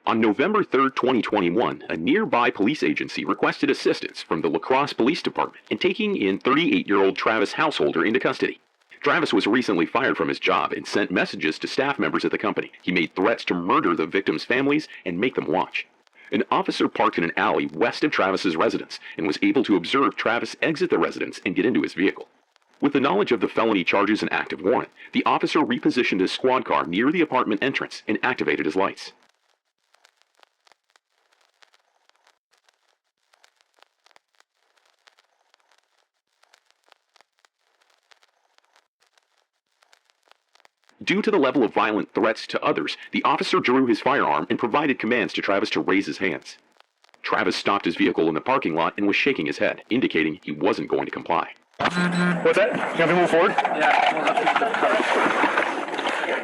On November 3, 2021, a nearby police agency requested assistance from the La Crosse Police Department in taking in 38-year-old Travis Householder into custody. Travis was recently fired from his job and sent messages to staff members at the company. He made threats to murder the victims' families and make them watch. An officer parked in an alley west of Travis's residence and was able to observe Travis exit the residence and get into his vehicle. With the knowledge of the felony charges and active warrant, the officer repositioned his squad car near the apartment entrance and activated his lights. Due to the level of violent threats to others, the officer drew his firearm and provided commands to Travis to raise his hands. Travis stopped his vehicle in the parking lot and was shaking his head, indicating he wasn't going to comply. What's that? You want me to move forward? Yeah.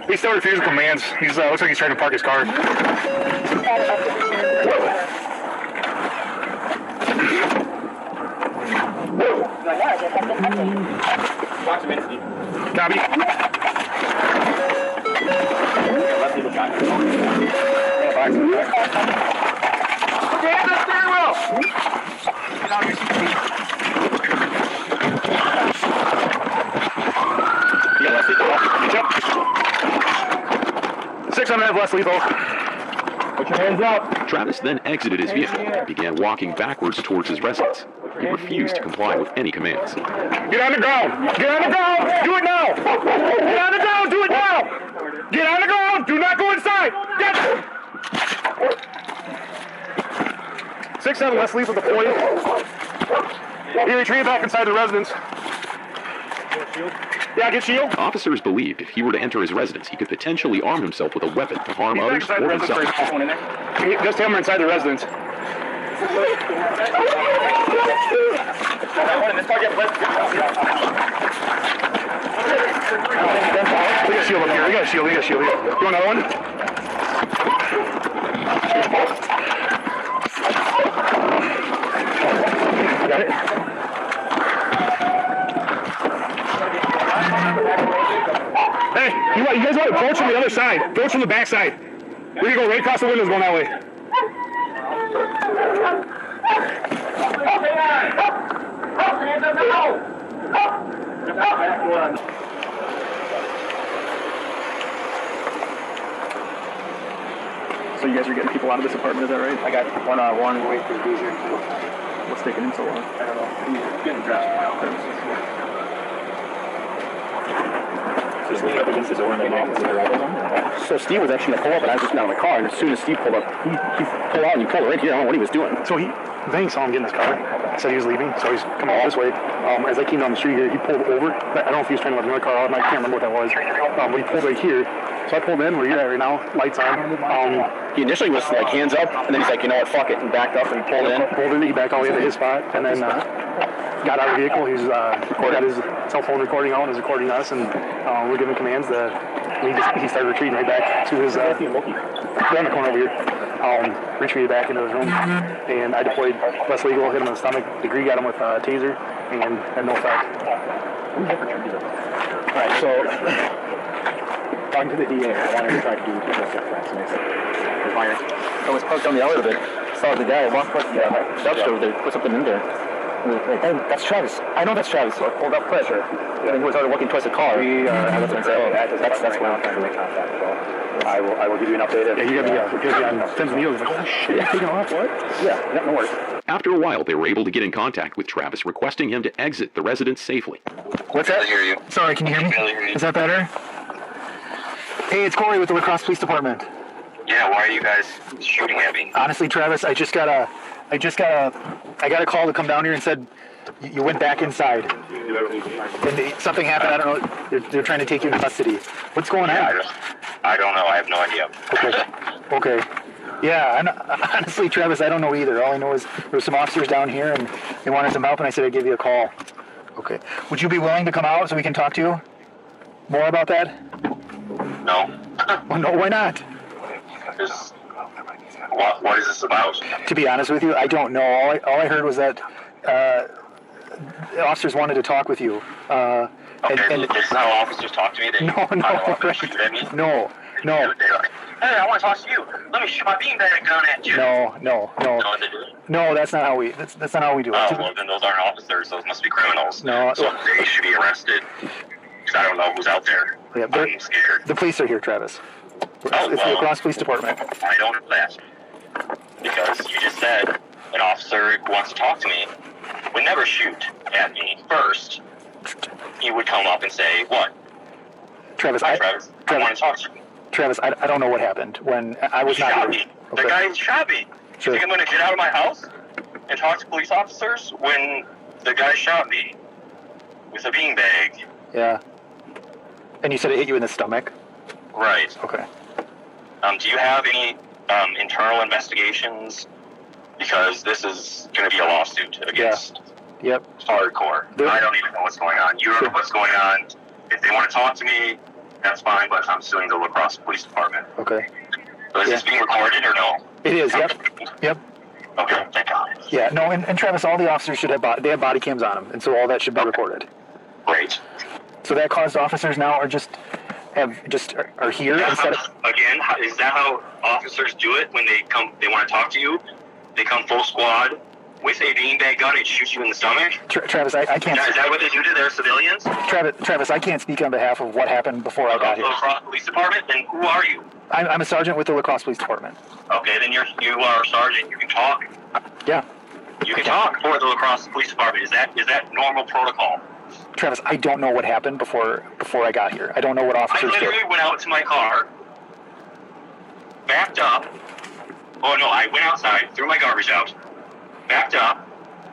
He's still refusing commands. He's looks like he's trying to park his car. Copy. Okay, hands up steering wheel! Get out of your seat. You got less lethal. Yep. 6 on that less lethal. Put your hands up. Travis then exited his vehicle and began walking backwards towards his residence. He refused to comply with any commands. Get on the ground! Get on the ground! Do it now! Get on the ground! Do it now! Get on the ground! Do not go inside! Get 6-7 less lethal deployed. He retreated back inside the residence. Yeah, get shield. Officers believed if he were to enter his residence, he could potentially arm himself with a weapon to harm others or himself. Just him inside the residence. We got a shield up here. We got a shield. You want another one? Got it. Hey, you guys want to approach from the other side? Approach from the back side. We're going to go right across the windows going that way. So you guys are getting people out of this apartment, is that right? I got one way through Hoosier. What's taking him so long? I don't know. He's getting dressed now. So Steve was actually going to pull up, and I was just down in the car, and as soon as Steve pulled up, he pulled out and he pulled right here. I don't know what he was doing. So Vang saw him get in his car, said he was leaving, so he's coming out this way. As I came down the street here, he pulled over. I don't know if he was trying to let another car out, and I can't remember what that was. But he pulled right here. So I pulled in where you're at right now, lights on. He initially was like hands up, and then he's like, you know what, fuck it, and backed up and pulled in. He backed all the way to his spot, and then got out of the vehicle. He's got his cell phone recording out and is recording us, and we're giving commands. He started retreating right back to his around the corner over here. Retreated back into his room, and I deployed less legal, hit him in the stomach. Degree got him with a taser, and had no effect. All right, so talking to the DA, I wanted to try to do I was parked on the outlet a bit. Saw the guy walk past the dumpster over there, put something in there. Hey, that's Travis. I know that's Travis. So I pulled up pressure. And he was already walking towards the car. That's what I'm saying. That's what I'm trying to make contact. I will give you an update. Yeah, you got to be on pins and needles. Like, oh shit, taking off, what? Yeah, no worries. After a while, they were able to get in contact with Travis, requesting him to exit the residence safely. What's that? I hear you. Sorry, can you hear me? Is that better? Hey, it's Corey with the La Crosse Police Department. Yeah, why are you guys shooting at me? Honestly, Travis, I got a call to come down here and said you went back inside. And something happened, I don't know, they're trying to take you into custody. What's going on? I don't know, I have no idea. Okay. Yeah, honestly, Travis, I don't know either. All I know is there were some officers down here and they wanted some help, and I said I'd give you a call. Okay. Would you be willing to come out so we can talk to you more about that? No. Well, no, why not? What is this about? To be honest with you, I don't know. All I heard was that the officers wanted to talk with you. Okay, this is how officers talk to me? They No. shoot at me? No. hey, I want to talk to you. Let me shoot my beanbag gun at you. No. Know what they do? No, that's not how we. That's not how we do it. Oh, well, then those aren't officers. Those must be criminals. No. So they should be arrested. Because I don't know who's out there. Yeah, I'm scared. the police are here, Travis. Oh, It's the well, Lacrosse Police Department. I don't know that. Because you just said an officer who wants to talk to me would never shoot at me first. He would come up and say, what? Travis, Hi, Travis. I want to talk to you. Travis, I don't know what happened when I was not Shot here. me. The guy shot me. Sure. You think I'm going to get out of my house and talk to police officers when the guy shot me with a beanbag? Yeah. And you said it hit you in the stomach? Right. Okay. Do you have any internal investigations? Because this is going to be a lawsuit against Yep. hardcore. I don't even know what's going on. You don't know what's going on. If they want to talk to me, that's fine, but I'm suing the Lacrosse Police Department. Okay. So is this being recorded or no? It is, yep. Yep. Okay, thank God. Yeah, no, and Travis, all the officers should have they have body cams on them, and so all that should be recorded. Great. So that caused officers now are are here instead of Again, is that how officers do it when they come? They want to talk to you. They come full squad with a beanbag gun and shoot you in the stomach. Travis, I can't. Is that what they do to their civilians? Travis, I can't speak on behalf of what happened before I got The here. Lacrosse Police Department. Then who are you? I'm a sergeant with the Lacrosse Police Department. Okay, then you are a sergeant. You can talk. Yeah. You can talk for the Lacrosse Police Department. Is that normal protocol? Travis, I don't know what happened before I got here. I don't know what I officers did. literally went out to my car, backed up. Oh no, I went outside, threw my garbage out, backed up,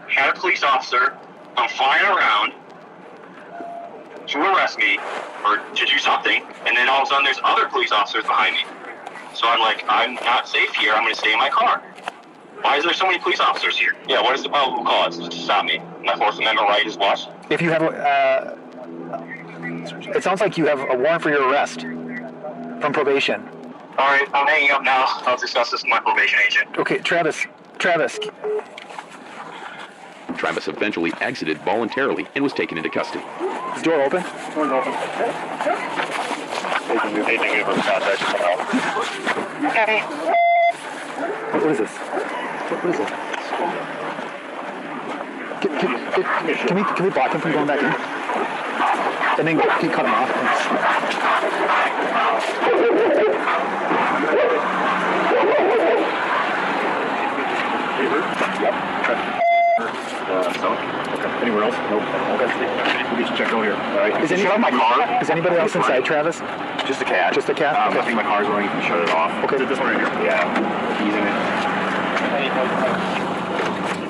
had a police officer come flying around to arrest me or to do something, and then all of a sudden there's other police officers behind me. So I'm like, I'm not safe here. I'm going to stay in my car. Why is there so many police officers here? Yeah, what is the probable cause to stop me? My Fourth Amendment right is what? If you have it sounds like you have a warrant for your arrest from probation. All right, I'm hanging up now. I'll discuss this with my probation agent. Okay, Travis. Travis eventually exited voluntarily and was taken into custody. Is the door open? Door's open. Anything we ever contact somehow. Okay. What is this? What is it? Can we block him from going back in? And then can you cut him off? Anywhere else? Nope. Okay. We'll get you checked over here. All right. Is my car? Is anybody else inside, Travis? Just a cat. Just a cat? I Okay. think my car's running. You can shut it off. Okay. This one right here. Yeah. He's in it.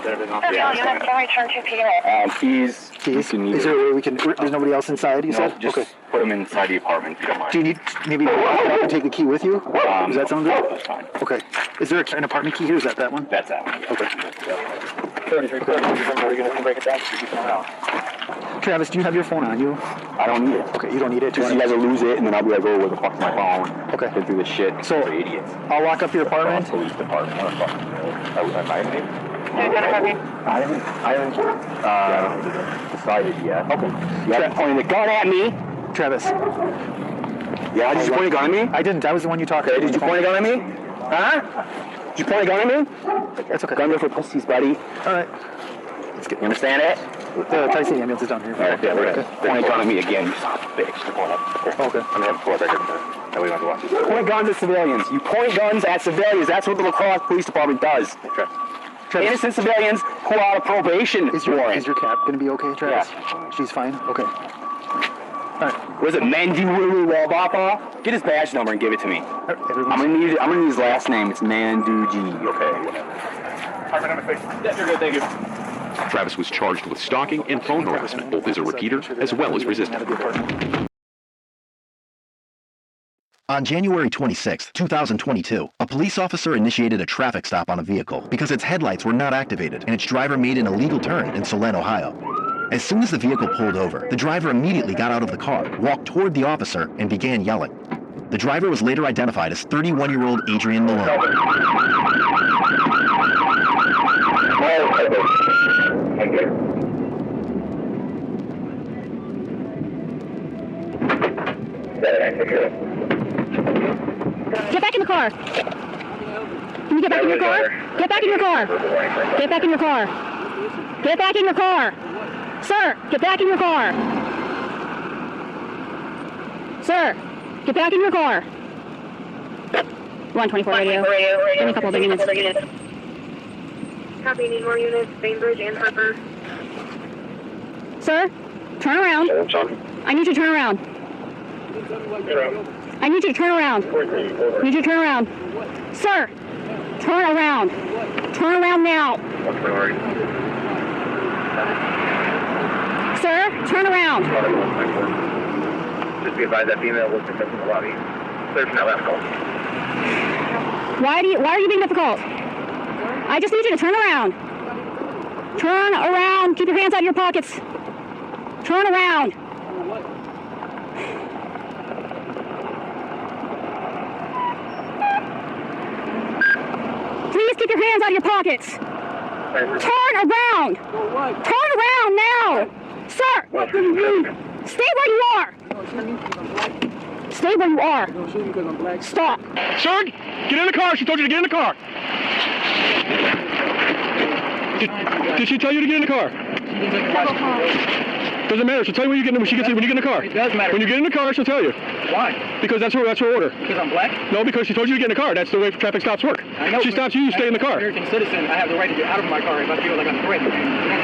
Unit, can return to PO. Keys. Keys? You can Is there a way we can? There's nobody else inside. You No, said? just Okay. put them inside the apartment if you don't mind. Do you need maybe take the key with you? Does that sound good? That's fine. Okay. Is there an apartment key here? Is that one? That's that one. Okay. 33, are you going to break it down? Travis, do you have your phone on you? I don't need it. Okay, you don't need it. Just you guys will lose it, and then I'll be like, oh, where the fuck's my phone? Okay. Been through this shit. So- For idiots. I'll lock up your apartment. Police department. I haven't decided yet. Okay. You haven't pointed a gun at me. Travis, Yeah, did you point a gun at me? I didn't. I was the one you talked to. Did you point a gun at me? Huh? Did you point a gun at me? That's okay. Gun there for pussies, buddy. All right. You understand it? The Tyson ambulance is down here. All right, yeah, we're gonna point a gun at me again, you son of a bitch. Okay. I'm gonna have a floor record. That way you don't have to watch this. Point guns at civilians. You point guns at civilians. That's what the Lacrosse Police Department does. Travis, Innocent civilians who are out of probation. is your cat gonna be okay, Travis? Yeah. She's fine. Okay. All right. What is it, Mandy Woo Wabapa? Get his badge number and give it to me. Everyone's I'm gonna need his last name. It's Manduji. Okay. Yes, you're good, thank you. Travis was charged with stalking and phone harassment, both as a repeater as well as resisting. On January 26, 2022, a police officer initiated a traffic stop on a vehicle because its headlights were not activated and its driver made an illegal turn in Solent, Ohio. As soon as the vehicle pulled over, the driver immediately got out of the car, walked toward the officer, and began yelling. The driver was later identified as 31-year-old Adrian Malone. Get back in the car. car. Can you get back in your car? Get back in your car. Get back in your car. Get back in your car. Sir, get back in your car. Sir, get back in your car. 124 radio. Give me a couple of units. Copy, need more units, Bainbridge and Harper. Sir, turn around. I need you to turn around. I need you to turn around. I need you to turn around. Sir, turn around. Turn around now. Sir, turn around. Just be advised that female was picked up in the lobby. Clear from that last call. Why are you being difficult? I just need you to turn around. Turn around. Keep your hands out of your pockets. Turn around. Please keep your hands out of your pockets. Turn around. Turn around now. Sir, stay where you are. Stay where you are. Stop. Sir, get in the car. She told you to get in the car. Did she tell you to get in the car? Doesn't matter. She'll tell you when you get in the car. It does matter. When you get in the car, she'll tell you. Why? Because that's her order. Because I'm black? No, because she told you to get in the car. That's the way traffic stops work. I know. She stops you, you stay in the car. American citizen, I have the right to get out of my car if I feel like I'm threatened.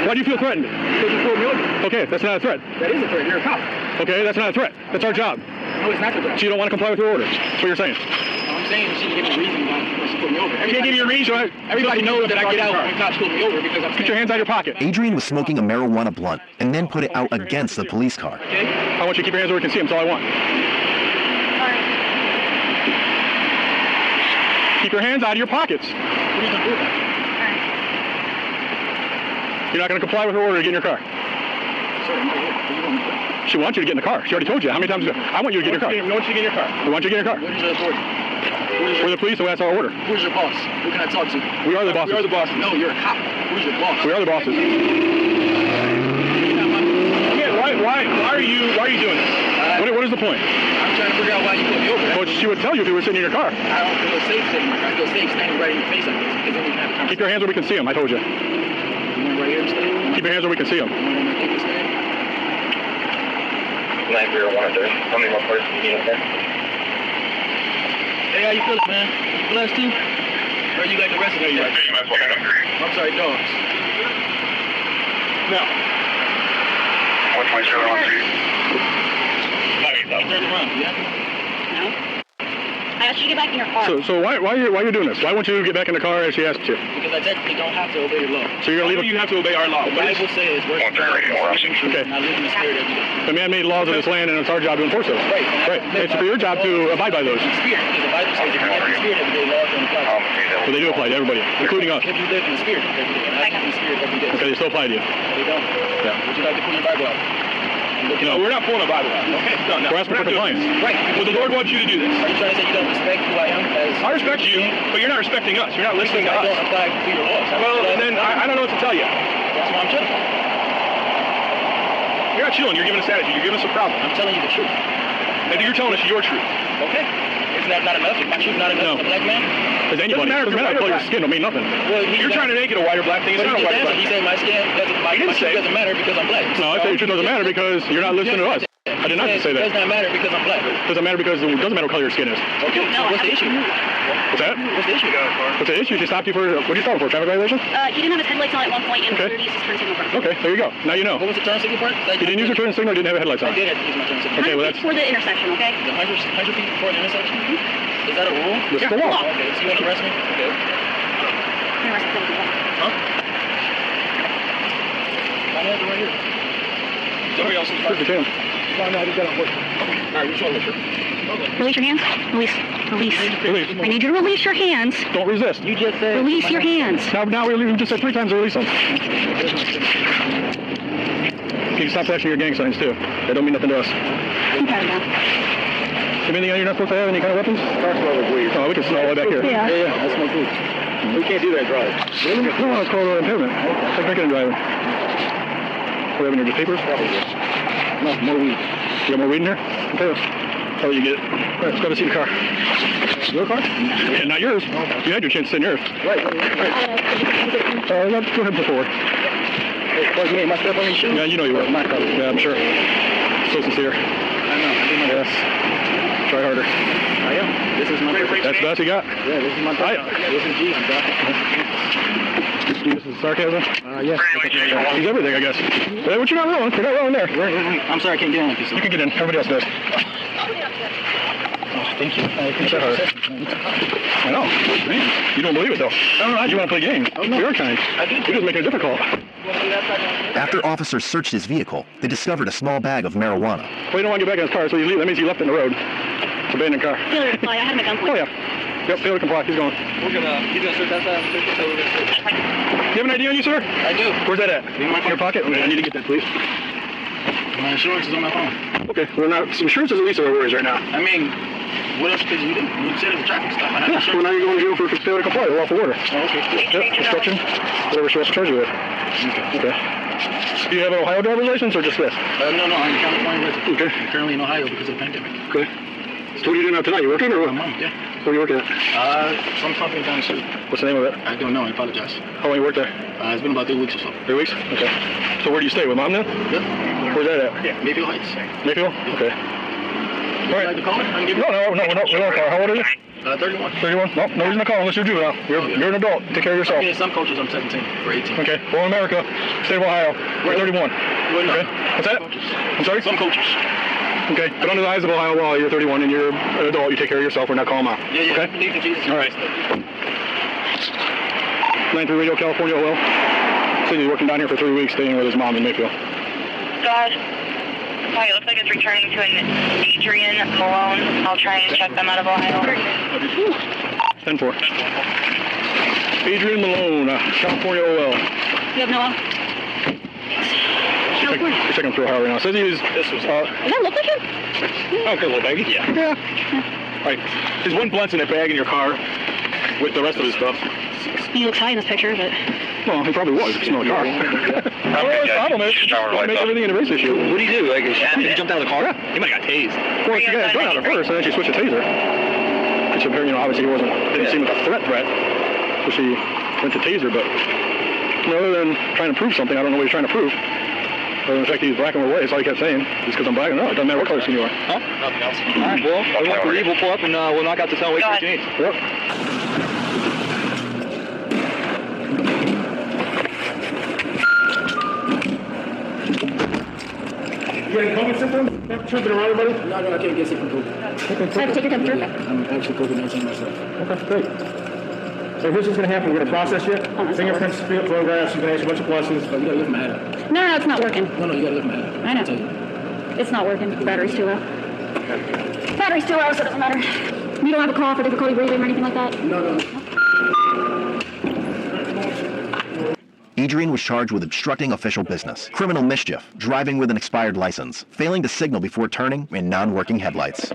Why do you feel threatened? Because you pulled me over. Okay, that's not a threat. That is a threat. You're a cop. Okay, that's not a threat. That's our job. No, it's not a threat. So you don't want to comply with her orders. That's what you're saying. I'm saying she can give me a reason why she pulled me over. You can't give you a reason. Everybody knows that I get out when cops pull me over because I'm Get your hands out of your pocket. Adrian was smoking a marijuana blunt and then put it out against the police car. Okay? I want you to keep your hands where we can see them. That's all I want. Keep your hands out of your pockets. What are you going to do about it? You're not going to comply with her order to get in your car. Sorry, no, what do you want me to do? She wants you to get in the car. She already told you. How many times? I want you to get in your car. I want you to get in your car. I want you to get in your car. What is your authority? We're the police, so that's our order. Who's your boss? Who can I talk to? We are the bosses. We are the bosses. No, you're a cop. Who's your boss? We are the bosses. Okay, why are you doing this? What is the point? I'm trying to figure out why you pulled me over. Well, she would tell you if you were sitting in your car. I don't feel safe sitting in my car. I feel safe standing right in your face like this because then we can have a conversation. Keep your hands where we can see them. I told you. You want right here to stay? Keep your hands where we can see them. You want to take this stand? 9013. Tell me what person you need in there. Hey, how you feeling, man? Blessed too? Or you like the rest of the I'm sorry, dogs. No. 12713. Turn around, yeah? No. I asked you to get back in your car. So why are you doing this? Why won't you get back in the car as she asked you? Because I technically don't have to obey your law. So you're gonna leave? You have to obey our law. The Bible says, worship God, Okay. and I live in the spirit every day. The man made laws of this land, and it's our job to enforce those. Right. Right. It's for your job to abide by those. In the spirit, because the Bible says if you live in the spirit every day, laws don't apply to you. So they do apply to everybody, including us. If you live in the spirit every day, and I live in the spirit every day. Okay, they still apply to you. They don't. Yeah. Would you like to pull your Bible out? No, we're not pulling a Bible out. Okay? No. We're asking for compliance. Right. Well, the Lord wants you to do this. Are you trying to say you don't respect who I am? I respect you, but you're not respecting us. You're not listening to I us. don't apply to your laws. Well, then I don't know what to tell you. That's why I'm chilling. You're not chilling. You're giving us attitude. You're giving us a problem. I'm telling you the truth. And you're telling us your truth. Okay. Isn't that not enough? Is my truth not enough No. as a black man? As anybody. Doesn't matter Doesn't matter if color you're your skin. Don't mean nothing. Well, You're trying to make it a white or black thing. It's But not a he white or just black answered. He thing. said my skin doesn't, my didn't truth say- doesn't matter because I'm black. No, I tell you, the truth doesn't matter because you're not listening to us. I did not He say said, that. It does not matter because I'm black. Doesn't matter because it doesn't matter what color your skin is. Okay, so what's the issue? What's that? What's the issue? What's the issue? She stopped you for, what did you stop for? Traffic violation? He didn't have his headlights on at one point, and Okay. the third his turn signal for. Okay, there you go. Now you know. What was the turn signal part? You didn't use your turn signal or didn't have headlights I on? did have to use my turn signal. Okay, well 100 feet that's, for the intersection, okay? The 100 feet before the intersection? Is that a rule? this is the law. Okay, so you want to arrest me? Okay. I'm gonna arrest him. Huh? My hands are right here. Somebody else is Prove the channel. No, I just got on work. All right, which one, Richard? Release your hands. Release. Release. Release. I need you to release your hands. Don't resist. You just said... Release your hands. Now we just said 3 times to release them. You can stop flashing your gang signs too. They don't mean nothing to us. Okay, now. Anything you're not supposed to have? Any kind of weapons? Oh, we can smell all the way back here. Yeah. Yeah, that's my food. We can't do that, drive. No, it's called impairment. It's like drinking and driving. Do we have any of your papers? No, more weed. You got more weed in here? Okay. I'll let you get it. All right, let's go to see the car. Your car? Yeah, not yours. You had your chance to sit in yours. Right. Go ahead and pull forward. Hey, my stuff on your shoe? Yeah, you know you were. Yeah, I'm sure. So sincere. I know. Yes. Try harder. I am. This is my That's the best you got? Yeah, this is my This is Jesus, This is sarcasm? yeah. He's everything, I guess. But you're not wrong. You're not wrong there. I'm sorry, I can't get on. You can get in. Everybody else does. Thank you. I appreciate it. I know. Man, you don't believe it, though. No, you want to play games. Oh, no. You're kind. I do. You're just making it difficult. After officers searched his vehicle, they discovered a small bag of marijuana. Well, you don't want to get back in his car, so you leave. That means he left it in the road. Abandoned car. Failure to comply. I had him at gunpoint. Oh, yeah. Yep, failure to comply. He's going. He's gonna search that side. You have an ID on you, sir? I do. Where's that at? In my your pocket? I need to get that, please. My insurance is on my phone. Okay, we're not. Insurance is at least our worries right now. I mean, what else could you do? You said it's a traffic stop. Yeah, well, now you're going to jail for failure to comply. We're off the order. Oh, okay. Yep, obstruction. Whatever we're supposed to charge you with. Okay. Do you have an Ohio driver's license or just this? No, I'm California resident. Okay. I'm currently in Ohio because of the pandemic. Okay. So what are you doing out tonight? You working or what? Yeah. Where are you working at? Some company down the street. What's the name of it? I don't know. I apologize. How long you worked there? It's been about 3 weeks or so. 3 weeks? Okay. So where do you stay? With mom now? Yep. Where's that at? Yeah. Mayfield Heights. Mayfield? Okay. All right. Like to call it? I can give you. No, we don't call. How old are you? 31. 31? No reason to call unless you're juvenile. You're an adult. Take care of yourself. Yeah, some coaches I'm 17 or 18. Okay. Born in America, state of Ohio. We're 31. Well, no. Okay. What's that? I'm sorry? Some coaches. Okay. But under the eyes of Ohio law, you're 31 and you're an adult. You take care of yourself. We're not calling mom. Yeah. Okay? Believe in Jesus. All right. 93 Radio, California, OL. So he's working down here for 3 weeks, staying with his mom in Mayfield. God. Hi, it looks like it's returning to an Adrian Malone. I'll try and check them out of Ohio. 10-4. Adrian Malone, California, OL. You have no. You're checking through Ohio right now. Says he was. Does that look like him? Okay, little baggy. Yeah. All right. There's one blunt in that bag in your car with the rest of his stuff. He looks high in this picture, but. Well, he probably was if you smell the car. Well, the problem is, you make everything in a race issue. What do you do? Like, he jumped out of the car? He might have got tased. Well, if you got his gun out at first, and then she switched a taser. Which, obviously he didn't seem like a threat, so she went to taser, but other than trying to prove something, I don't know what he's trying to prove. Other than the fact that he's blacking away, that's all he kept saying. Just because I'm blacking, no, it doesn't matter what color skin you are. Huh? Nothing else. All right, well, we want to leave, we'll pull up, and we'll knock out the tow, wait for what you need. Yep. You got any COVID symptoms? Have been around anybody? No, I can't get sick from COVID. So I have to take your temperature? I'm actually COVID-19 myself. Okay, great. So here's what's going to happen. We're going to process you. Fingerprints, photographs. You're going to ask a bunch of questions. But you got to lift my head up. No, it's not working. No, you got to lift my head up. I know. I'll tell you. It's not working. The battery's too low. Battery's too low, so it doesn't matter. You don't have a cough or difficulty breathing or anything like that? No. Adrian was charged with obstructing official business, criminal mischief, driving with an expired license, failing to signal before turning, and non-working headlights.